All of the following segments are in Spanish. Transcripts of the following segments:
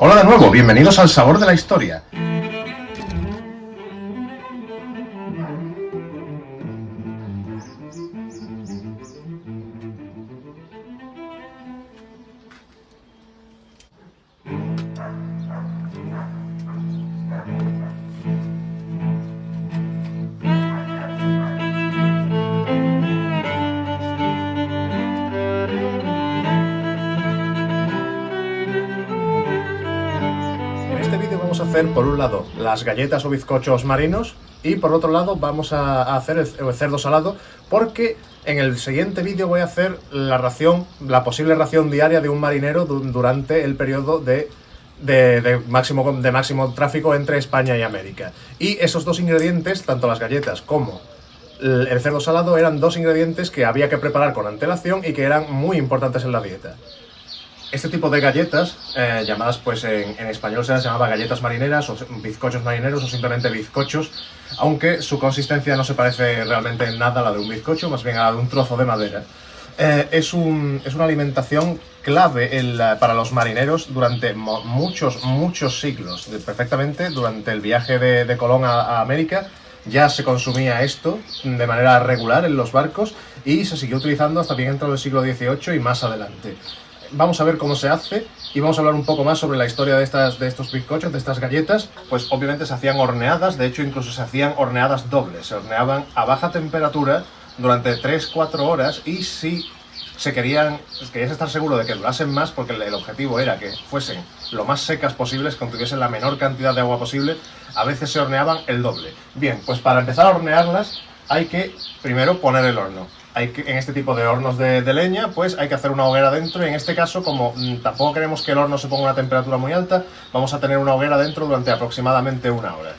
Hola de nuevo, bienvenidos al Sabor de la Historia. En este vídeo vamos a hacer, por un lado, las galletas o bizcochos marinos y por otro lado vamos a hacer el cerdo salado, porque en el siguiente vídeo voy a hacer la posible ración diaria de un marinero durante el periodo de máximo tráfico entre España y América. Y esos dos ingredientes, tanto las galletas como el cerdo salado, eran dos ingredientes que había que preparar con antelación y que eran muy importantes en la dieta. Este tipo de galletas, llamadas pues en español se las llamaba galletas marineras o bizcochos marineros o simplemente bizcochos, aunque su consistencia no se parece realmente en nada a la de un bizcocho, más bien a la de un trozo de madera. Es una alimentación clave para los marineros durante muchos siglos. Perfectamente durante el viaje de Colón a América ya se consumía esto de manera regular en los barcos y se siguió utilizando hasta bien entrado el siglo XVIII y más adelante. Vamos a ver cómo se hace y vamos a hablar un poco más sobre la historia de estos bizcochos, de estas galletas. Pues obviamente se hacían horneadas, de hecho incluso se hacían horneadas dobles, se horneaban a baja temperatura durante 3-4 horas y si querías estar seguro de que durasen más, porque el objetivo era que fuesen lo más secas posibles, que contuviesen la menor cantidad de agua posible, a veces se horneaban el doble. Bien, pues para empezar a hornearlas hay que primero poner el horno. En este tipo de hornos de leña, pues hay que hacer una hoguera dentro y en este caso, como tampoco queremos que el horno se ponga a una temperatura muy alta, vamos a tener una hoguera dentro durante aproximadamente 1 hora.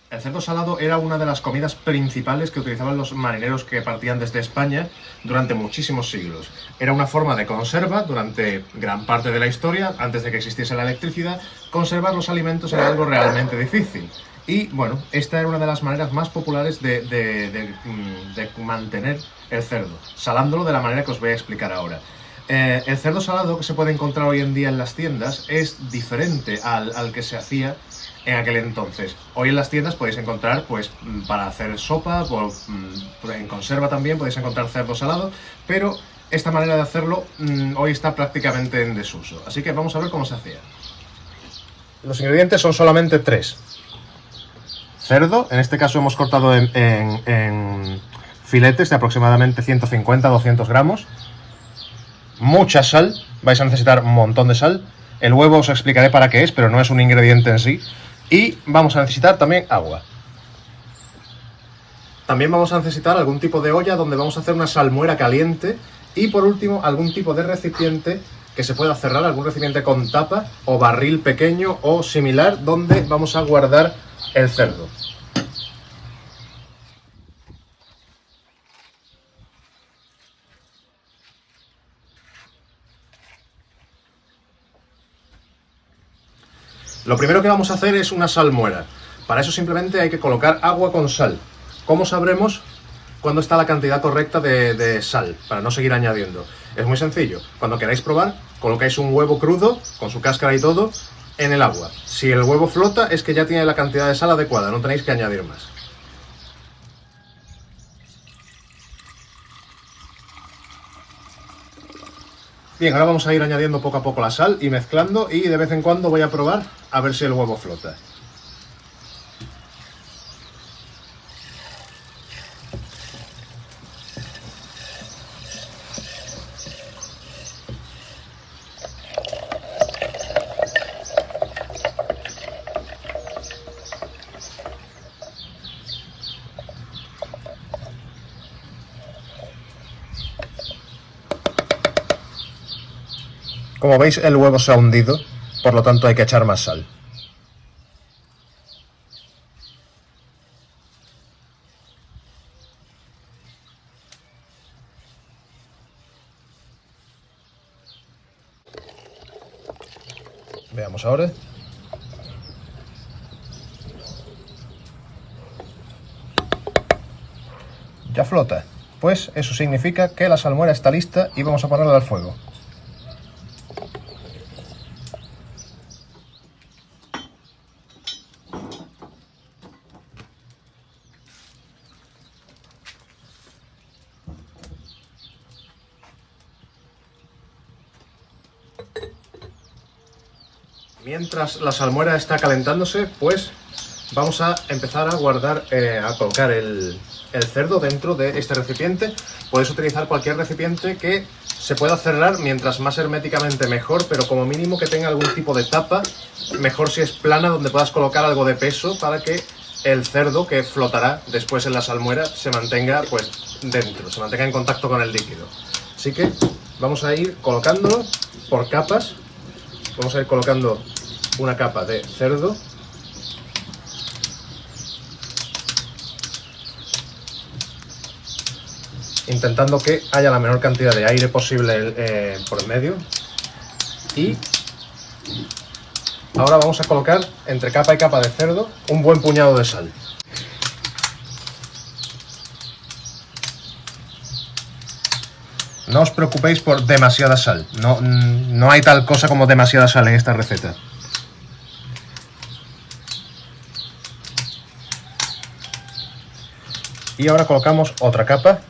El cerdo salado era una de las comidas principales que utilizaban los marineros que partían desde España durante muchísimos siglos. Era una forma de conserva durante gran parte de la historia, antes de que existiese la electricidad. Conservar los alimentos era algo realmente difícil. Y bueno, esta era una de las maneras más populares de mantener el cerdo, salándolo de la manera que os voy a explicar ahora. El cerdo salado que se puede encontrar hoy en día en las tiendas es diferente al que se hacía en aquel entonces. Hoy en las tiendas podéis encontrar, pues, para hacer sopa, en conserva también podéis encontrar cerdo salado, pero esta manera de hacerlo hoy está prácticamente en desuso. Así que vamos a ver cómo se hacía. Los ingredientes son solamente 3. Cerdo, en este caso hemos cortado en filetes de aproximadamente 150-200 gramos. Mucha sal, vais a necesitar un montón de sal. El huevo os explicaré para qué es, pero no es un ingrediente en sí. Y vamos a necesitar también agua. También vamos a necesitar algún tipo de olla donde vamos a hacer una salmuera caliente. Y por último, algún tipo de recipiente que se pueda cerrar, algún recipiente con tapa o barril pequeño o similar, donde vamos a guardar el cerdo. Lo primero que vamos a hacer es una salmuera. Para eso simplemente hay que colocar agua con sal. ¿Cómo sabremos cuándo está la cantidad correcta de sal? Para no seguir añadiendo. Es muy sencillo. Cuando queráis probar, colocáis un huevo crudo, con su cáscara y todo, en el agua. Si el huevo flota, es que ya tiene la cantidad de sal adecuada, no tenéis que añadir más. Bien, ahora vamos a ir añadiendo poco a poco la sal y mezclando, y de vez en cuando voy a probar a ver si el huevo flota. Como veis, el huevo se ha hundido, por lo tanto hay que echar más sal. Veamos ahora. Ya flota. pues eso significa que la salmuera está lista y vamos a ponerla al fuego. Mientras la salmuera está calentándose, pues vamos a empezar a guardar, a colocar el cerdo dentro de este recipiente. Puedes utilizar cualquier recipiente que se pueda cerrar, mientras más herméticamente mejor, pero como mínimo que tenga algún tipo de tapa, mejor si es plana, donde puedas colocar algo de peso para que el cerdo que flotará después en la salmuera se mantenga pues dentro, se mantenga en contacto con el líquido. Así que vamos a ir colocándolo por capas. Vamos a ir colocando una capa de cerdo. Intentando que haya la menor cantidad de aire posible por el medio. Y ahora vamos a colocar entre capa y capa de cerdo un buen puñado de sal. No os preocupéis por demasiada sal, no hay tal cosa como demasiada sal en esta receta. Y ahora colocamos otra capa.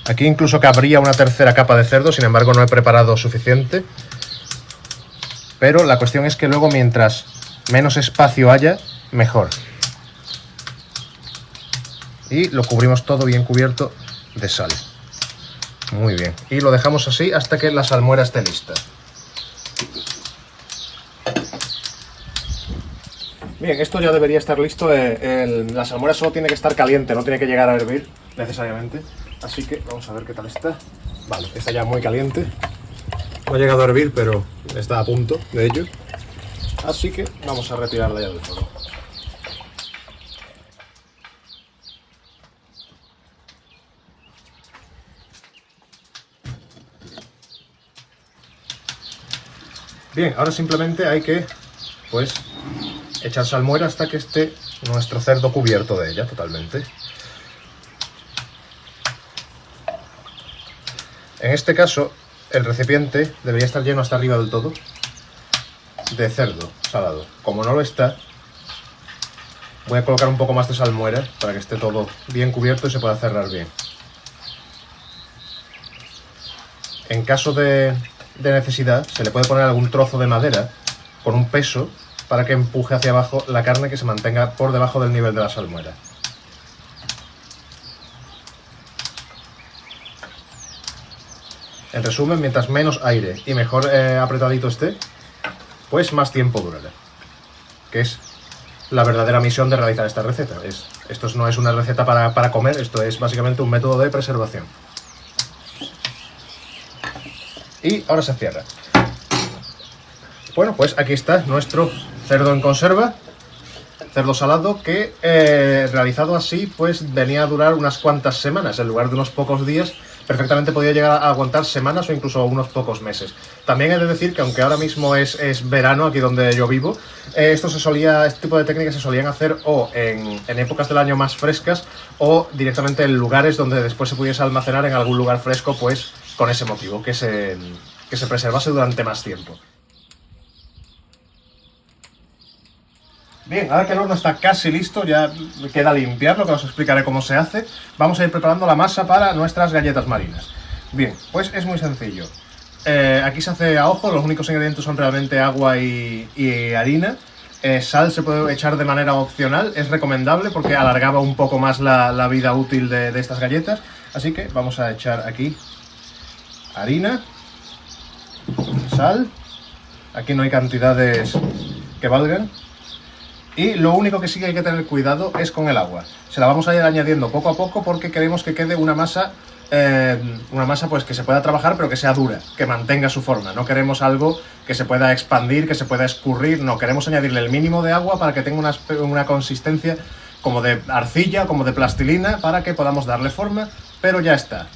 Aquí incluso cabría una tercera capa de cerdo, sin embargo no he preparado suficiente. Pero la cuestión es que luego, mientras menos espacio haya, mejor. Y lo cubrimos todo bien cubierto de sal. Muy bien. Y lo dejamos así hasta que la salmuera esté lista. Bien, esto ya debería estar listo. La salmuera solo tiene que estar caliente, no tiene que llegar a hervir necesariamente. Así que vamos a ver qué tal está. Vale, está ya muy caliente. No ha llegado a hervir, pero está a punto de ello. Así que vamos a retirarla ya del fuego. Bien, ahora simplemente hay que, pues, echar salmuera hasta que esté nuestro cerdo cubierto de ella totalmente. En este caso, el recipiente debería estar lleno hasta arriba del todo de cerdo salado. Como no lo está, voy a colocar un poco más de salmuera para que esté todo bien cubierto y se pueda cerrar bien. En caso de necesidad, se le puede poner algún trozo de madera con un peso para que empuje hacia abajo la carne, que se mantenga por debajo del nivel de la salmuera. En resumen, mientras menos aire y mejor apretadito esté, pues más tiempo durará. Que es la verdadera misión de realizar esta receta. Esto no es una receta para comer, esto es básicamente un método de preservación. Y ahora se cierra. Bueno, pues aquí está nuestro cerdo en conserva, cerdo salado, que realizado así pues venía a durar unas cuantas semanas. En lugar de unos pocos días, perfectamente podía llegar a aguantar semanas o incluso unos pocos meses. También he de decir que, aunque ahora mismo es verano aquí donde yo vivo, este tipo de técnicas se solían hacer o en épocas del año más frescas, o directamente en lugares donde después se pudiese almacenar en algún lugar fresco, pues con ese motivo, que se preservase durante más tiempo. Bien, ahora que el horno está casi listo, ya queda limpiarlo, que os explicaré cómo se hace. Vamos a ir preparando la masa para nuestras galletas marinas. Bien, pues es muy sencillo. Aquí se hace a ojo, los únicos ingredientes son realmente agua y harina. Sal se puede echar de manera opcional, es recomendable porque alargaba un poco más la vida útil de estas galletas. Así que vamos a echar aquí harina, sal. Aquí no hay cantidades que valgan. Y lo único que sí que hay que tener cuidado es con el agua. Se la vamos a ir añadiendo poco a poco porque queremos que quede una masa pues que se pueda trabajar, pero que sea dura, que mantenga su forma. No queremos algo que se pueda expandir, que se pueda escurrir. No, queremos añadirle el mínimo de agua para que tenga una consistencia como de arcilla, como de plastilina, para que podamos darle forma, pero ya está.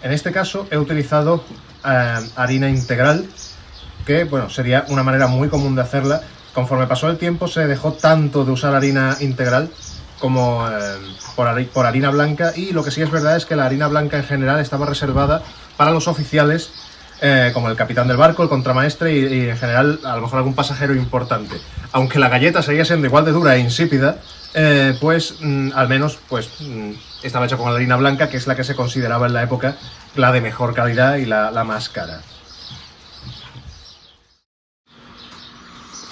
En este caso he utilizado harina integral, que bueno, sería una manera muy común de hacerla. Conforme pasó el tiempo se dejó tanto de usar harina integral como por harina blanca, y lo que sí es verdad es que la harina blanca en general estaba reservada para los oficiales, como el capitán del barco, el contramaestre y en general a lo mejor algún pasajero importante. Aunque la galleta seguía siendo igual de dura e insípida, pues al menos pues estaba hecha con la harina blanca, que es la que se consideraba en la época la de mejor calidad y la más cara.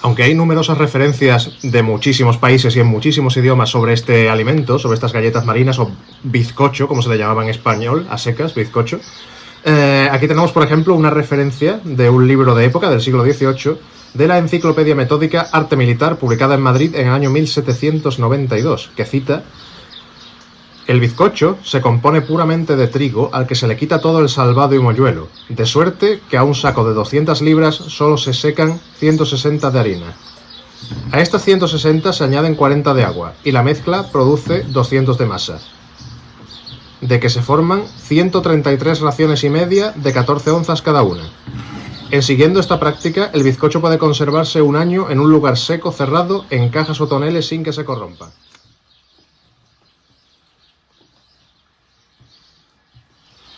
Aunque hay numerosas referencias de muchísimos países y en muchísimos idiomas sobre este alimento, sobre estas galletas marinas, o bizcocho, como se le llamaba en español, a secas, bizcocho, aquí tenemos, por ejemplo, una referencia de un libro de época del siglo XVIII de la Enciclopedia Metódica Arte Militar, publicada en Madrid en el año 1792, que cita: el bizcocho se compone puramente de trigo, al que se le quita todo el salvado y moñuelo, de suerte que a un saco de 200 libras solo se secan 160 de harina. A estas 160 se añaden 40 de agua, y la mezcla produce 200 de masa, de que se forman 133 raciones y media de 14 onzas cada una. En siguiendo esta práctica, el bizcocho puede conservarse un año en un lugar seco, cerrado, en cajas o toneles sin que se corrompa.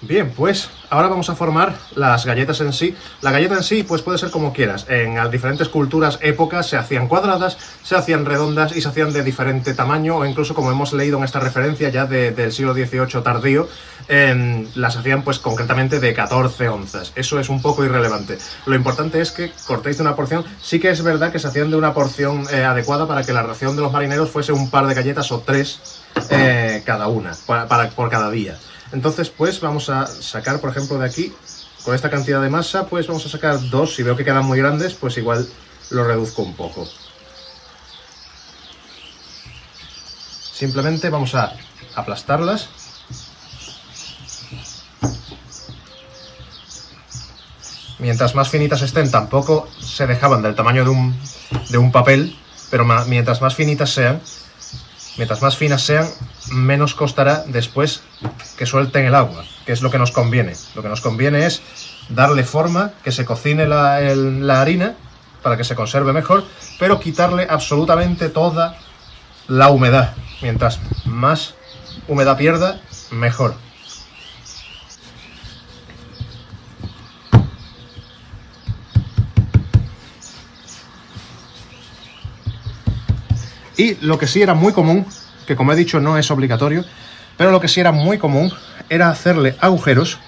Bien, pues ahora vamos a formar las galletas en sí. La galleta en sí pues puede ser como quieras. En las diferentes culturas, épocas, se hacían cuadradas, se hacían redondas y se hacían de diferente tamaño, o incluso, como hemos leído en esta referencia ya del siglo XVIII tardío, las hacían pues concretamente de 14 onzas. Eso es un poco irrelevante. Lo importante es que cortéis de una porción. Sí que es verdad que se hacían de una porción adecuada para que la ración de los marineros fuese un par de galletas o 3 cada una, por cada día. Entonces, pues vamos a sacar, por ejemplo, de aquí, con esta cantidad de masa, pues vamos a sacar 2. Si veo que quedan muy grandes, pues igual lo reduzco un poco. Simplemente vamos a aplastarlas. Mientras más finitas estén, tampoco se dejaban del tamaño de un papel, pero mientras más finitas sean, mientras más finas sean, menos costará después que suelten el agua, que es lo que nos conviene. Lo que nos conviene es darle forma, que se cocine la harina para que se conserve mejor, pero quitarle absolutamente toda la humedad. Mientras más humedad pierda, mejor. Y lo que sí era muy común, que como he dicho no es obligatorio, pero lo que sí era muy común era hacerle agujeros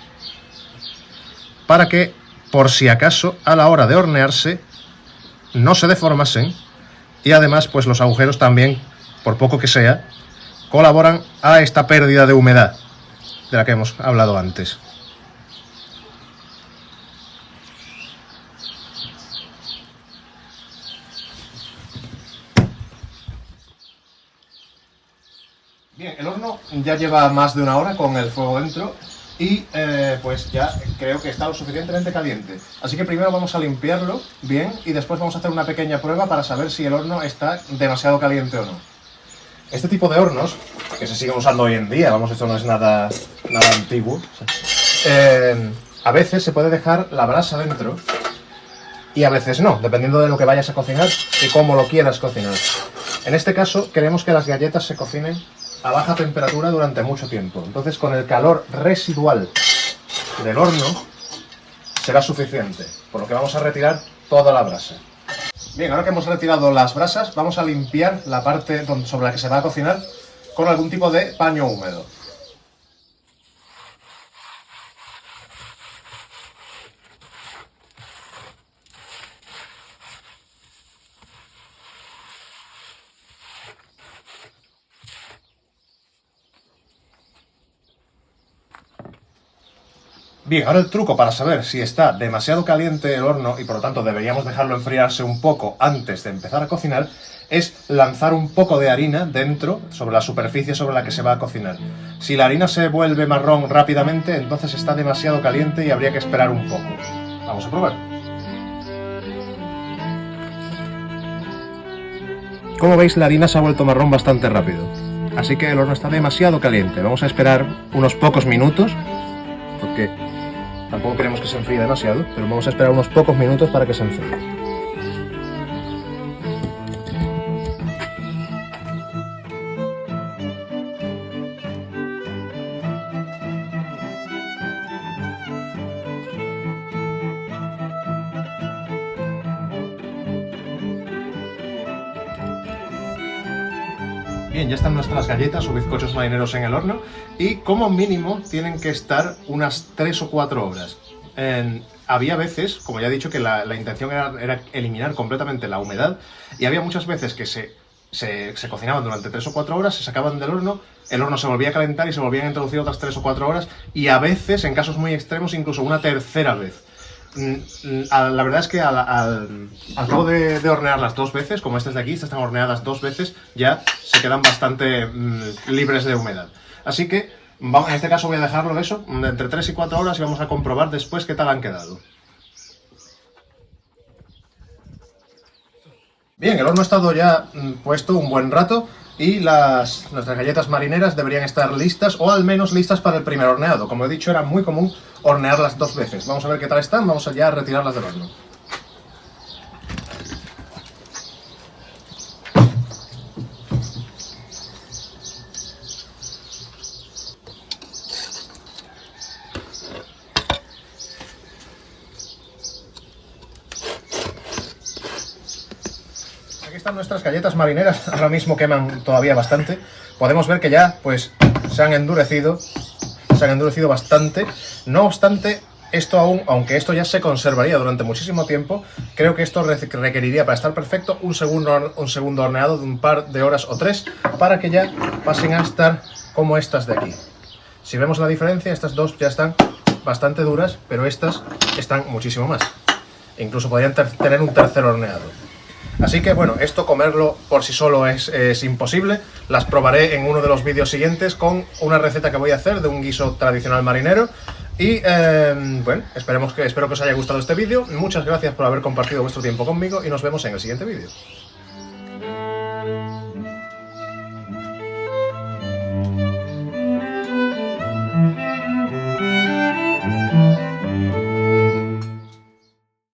para que, por si acaso, a la hora de hornearse no se deformasen, y además pues los agujeros también, por poco que sea, colaboran a esta pérdida de humedad de la que hemos hablado antes. Bien, el horno ya lleva más de una hora con el fuego dentro y pues ya creo que está lo suficientemente caliente. Así que primero vamos a limpiarlo bien y después vamos a hacer una pequeña prueba para saber si el horno está demasiado caliente o no. Este tipo de hornos, que se siguen usando hoy en día, vamos, esto no es nada antiguo, a veces se puede dejar la brasa dentro y a veces no, dependiendo de lo que vayas a cocinar y cómo lo quieras cocinar. En este caso queremos que las galletas se cocinen a baja temperatura durante mucho tiempo. Entonces, con el calor residual del horno será suficiente, por lo que vamos a retirar toda la brasa. Bien, ahora que hemos retirado las brasas, vamos a limpiar la parte sobre la que se va a cocinar con algún tipo de paño húmedo. Bien, ahora el truco para saber si está demasiado caliente el horno y por lo tanto deberíamos dejarlo enfriarse un poco antes de empezar a cocinar es lanzar un poco de harina dentro, sobre la superficie sobre la que se va a cocinar. Si la harina se vuelve marrón rápidamente, entonces está demasiado caliente y habría que esperar un poco. Vamos a probar. Como veis, la harina se ha vuelto marrón bastante rápido, así que el horno está demasiado caliente. Vamos a esperar unos pocos minutos porque tampoco queremos que se enfríe demasiado, pero vamos a esperar unos pocos minutos para que se enfríe. Bien, ya están nuestras galletas o bizcochos marineros en el horno y como mínimo tienen que estar unas 3 o 4 horas. Había veces, como ya he dicho, que la intención era eliminar completamente la humedad y había muchas veces que se cocinaban durante 3 o 4 horas, se sacaban del horno, el horno se volvía a calentar y se volvían a introducir otras 3 o 4 horas y a veces, en casos muy extremos, incluso una tercera vez. La verdad es que al cabo de hornearlas 2 veces, como estas de aquí, estas están horneadas 2 veces, ya se quedan bastante libres de humedad. Así que en este caso voy a dejarlo eso, entre 3 y 4 horas y vamos a comprobar después qué tal han quedado. Bien, el horno ha estado ya puesto un buen rato y nuestras galletas marineras deberían estar listas o al menos listas para el primer horneado. Como he dicho, era muy común hornearlas 2 veces. Vamos a ver qué tal están, vamos ya a retirarlas del horno. Aquí están nuestras galletas marineras, ahora mismo queman todavía bastante. Podemos ver que ya pues se han endurecido bastante. No obstante, esto aunque esto ya se conservaría durante muchísimo tiempo, creo que esto requeriría para estar perfecto un segundo horneado de un par de horas o 3 para que ya pasen a estar como estas de aquí. Si vemos la diferencia, estas dos ya están bastante duras, pero estas están muchísimo más. Incluso podrían tener un tercer horneado. Así que bueno, esto comerlo por sí solo es imposible. Las probaré en uno de los vídeos siguientes con una receta que voy a hacer de un guiso tradicional marinero. Y bueno, espero que os haya gustado este vídeo. Muchas gracias por haber compartido vuestro tiempo conmigo y nos vemos en el siguiente vídeo.